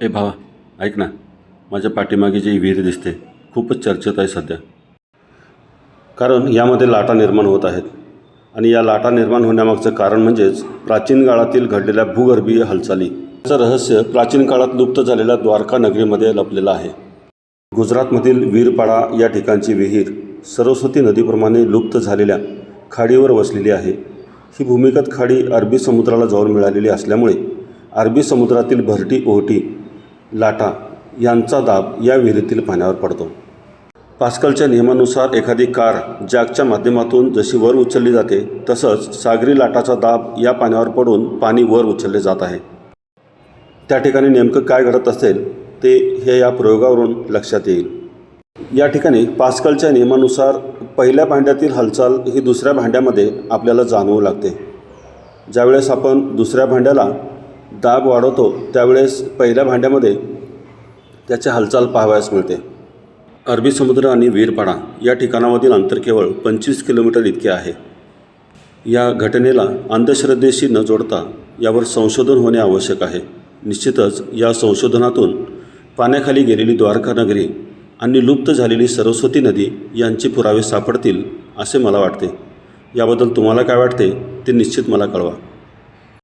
ए भावा, ऐक ना. माझ्या पाठीमागे जी विहीर दिसते खूपच चर्चेत आहे सध्या. कारण यामध्ये लाटा निर्माण होत आहेत. आणि या लाटा निर्माण होण्यामागचं कारण म्हणजेच प्राचीन काळातील घडलेल्या भूगर्भीय हालचाली. याचं रहस्य प्राचीन काळात लुप्त झालेल्या द्वारका नगरीमध्ये लपलेलं आहे. गुजरातमधील वीरपाडा या ठिकाणची विहीर सरस्वती नदीप्रमाणे लुप्त झालेल्या खाडीवर वसलेली आहे. ही भूमिगत खाडी अरबी समुद्राला जाऊन मिळालेली असल्यामुळे अरबी समुद्रातील भरती ओहोटी लाटा यांचा दाब या विहिरीतील पाण्यावर पडतो. पास्कलच्या नियमानुसार एखादी कार जॅकच्या माध्यमातून जशी वर उचलली जाते तसंच सागरी लाटाचा दाब या पाण्यावर पडून पाणी वर उचलले जात आहे. त्या ठिकाणी नेमकं काय घडत असेल ते हे या प्रयोगावरून लक्षात येईल. या ठिकाणी पास्कलच्या नियमानुसार पहिल्या भांड्यातील हालचाल ही दुसऱ्या भांड्यामध्ये आपल्याला जाणवू लागते. ज्यावेळेस आपण दुसऱ्या भांड्याला दाब वाढवतो त्यावेळेस पहिल्या भांड्यामध्ये त्याची हालचाल पाहावयास मिळते. अरबी समुद्र आणि वीरपाडा या ठिकाणामधील अंतर केवळ 25 किलोमीटर इतके आहे. या घटनेला अंधश्रद्धेशी न जोडता यावर संशोधन होणे आवश्यक आहे. निश्चितच या संशोधनातून पाण्याखाली गेलेली द्वारका नगरी आणि लुप्त झालेली सरस्वती नदी यांचे पुरावे सापडतील असे मला वाटते. याबद्दल तुम्हाला काय वाटते ते निश्चित मला कळवा.